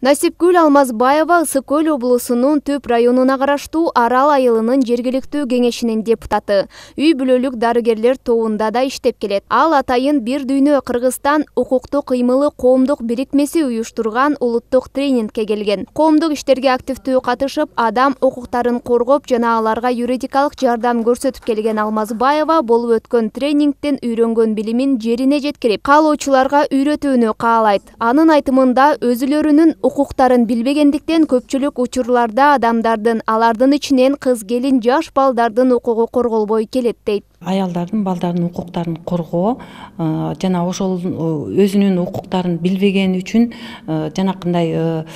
Насипгүл Алмазбаева Ысык Көл облусунун Төп районуна караштуу Арал айылынын жергиликтүү кеңешинин депутаты. Үй бүлөлүк дарыгерлер тобунда да иштеп келет. Ал атайын Бир дүйнө Кыргызстан укуктук кыймылы коомдук бирикмеси уюштурган улуттук тренингке келген. Коомдук иштерге активдүү катышып, адам укуктарын коргоп жана аларга юридикалык жардам көрсөтүп келген Алмазбаева болуп өткөн тренингтен үйрөнгөн билимин жерине жеткирип, каалоочуларга үйрөтүүнү каалайт. Анын айтымында өзүлөрүнүн укуктарын билбегендиктен көпчүлүк учурларда адамдардын, алардын ичинен кыз келин, жаш балдардын укугу корголбой келет дейт. Аялдардын, балдардын укуктарын коргоо жана ошол өзүнүн укуктарын билбегени үчүн жанакындай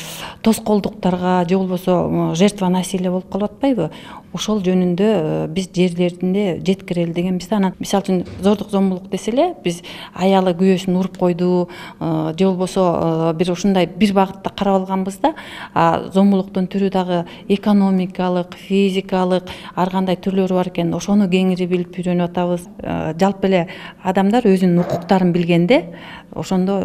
тоскоолдуктарга же болбосо жертва насилия болуп калып атпайбы? Ошол жөнүндө биз жерлерине жеткирели дегенбиз да. Анан мисалы үчүн зордук зомбулук десе эле биз аялы күйөөсүн уруп койду же болбосо бир ушундай бир багытта карап алганбыз да. Зомбулуктун түрү дагы экономикалык, физикалык ар кандай түрлөрү бар экен. Ошону кеңири билип үйрөнүп атабыз. Жалпы эле адамдар өзүнүн укуктарын билгенде ошондо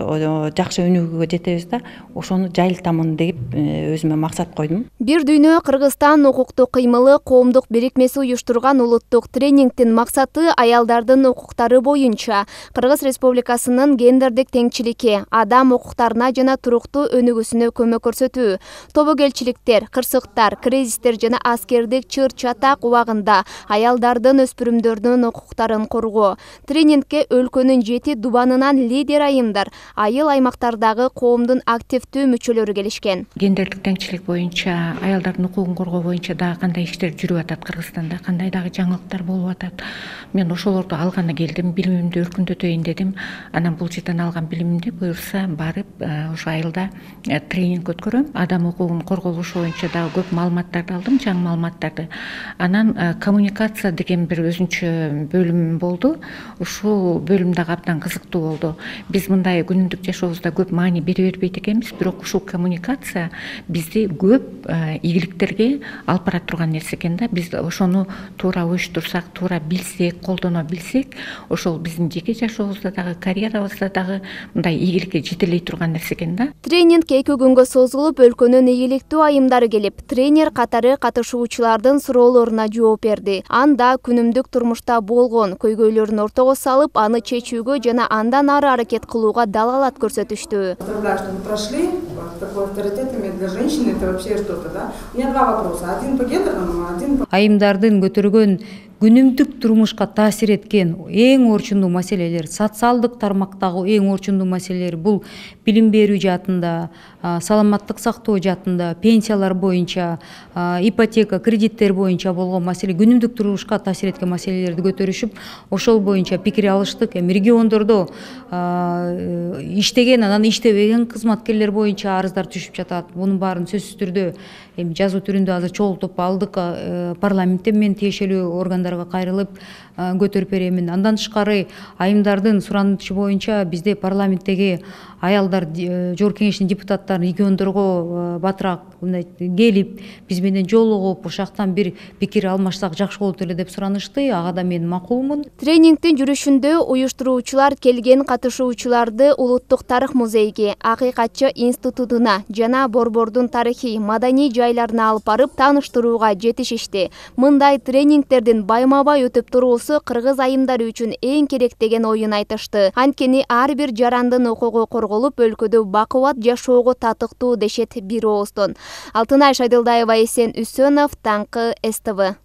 жакшы өнүгүүгө жетебиз да. Ошону жайылтамын деп өзүмө максат койдум. Бир дүйнө Кыргызстан укуктук кыймылы коомдук бирикмеси уюштурган улуттук тренингдин максаты аялдардын укуктары боюнча Кыргыз Республикасынын гендердик теңчиликке, адам укуктарына жана туруктуу өнүгүүсүнө көмөк көрсөтүү. Тобокелчиликтер, кырсыктар, кризистер жана аскердик чыр-чатак убагында аялдардын, өспүрүмдөрдүн укуктарын коргоо. Тренингке өлкөнүн 7 дубанынан лидер айымдар, айыл аймактардагы коомдун активдүү мүчөлөрү келишкен. Гендердик теңчилик боюнча, аялдардын укугун коргоо боюнча дагы кандай иштер жүрүп атат Кыргызстанда, кандай дагы жаңылыктар болуп атат. Мен ошолорду алганы келдим, билимимди өркүндөтөйүн дедим. Анан бул жерден алган билимимди буюрса барып ошо айылда тренинг өткөрөм. Адам укугунун корголушу боюнча дагы көп маалыматтарды алдым, жаңы маалыматтарды. Анан коммуникация деген бир өзүнчө бөлүм болду. Ушул бөлүм дагы абдан кызыктуу болду. Биз мындай күнүмдүк жашообузда көп маани бере бербейт экенбиз, бирок ушул коммуникация бизди көп ийгиликтерге алып бара турган нерсе экен да. Биз ошону туура уюштурсак, туура билсек, колдоно билсек, ошол биздин жеке жашообузда дагы, карьерабызда дагы мындай ийгиликке жетелей турган нерсе экен да. Тренинг 2 күнгө созулуп, өлкөнүн ийгиликтүү айымдары келип, тренер катары катышуучулардын суроолоруна жооп берди. Анда күнүмдүк турмушта болгон көйгөйлөрүн ортого салып, аны чечүүгө жана андан ары аракет кылууга далалат көрсөтүштү. Поздравляю, что вы прошли. Такой авторитет иметь для женщины, это вообще что-то, да? У меня два вопроса. Один по гендерному, один по... Айымдардын көтөргөн күнүмдүк турмушка таасир эткен эң орчундуу маселелер, социалдык тармактагы эң орчундуу маселелер бул билим берүү жаатында, саламаттык сактоо жаатында, пенсиялар боюнча, ипотека, кредиттер боюнча болгон маселе, күнүмдүк турмушка таасир эткен маселелерди көтөрүшүп, ошол боюнча пикир алыштык. Региондордо иштеген, анан иштебеген кызматкерлер боюнча арыздар түшүп жатат. Мунун баарын сөзсүз түрдө жазуу түрүндө азыр чогултуп алдык. Парламенттен мен тиешелүү органдарга кайрылып көтөрүп беремин. Андан тышкары айымдардын суранычы боюнча бизде парламенттеги аялдар жогорку кеңештин депутаттары региондорго батыраак келип, биз менен жолугуп, ошактан бир пикир алмашсак жакшы болот эле деп суранышты. Ага да мен макулмун. Тренингдин жүрүшүндө уюштуруучулар келген катышуучуларды Улуттук тарых музейге, Акыйкатчы институтуна жана Борбордун тарыхый маданий жайларына алып барып тааныштырууга жетишишти. Мындай тренингтердин байма-бай өтүп туруусу кыргыз айымдары үчүн эң керек деген оюн айтышты. Анткени ар бир жарандын укугу корголуп, өлкөдө бакубат жашоого татыктуу дешет бир ооздон. Алтынай Шайдылдаева, Эсен Үсөнов, Таңкы, СТВ.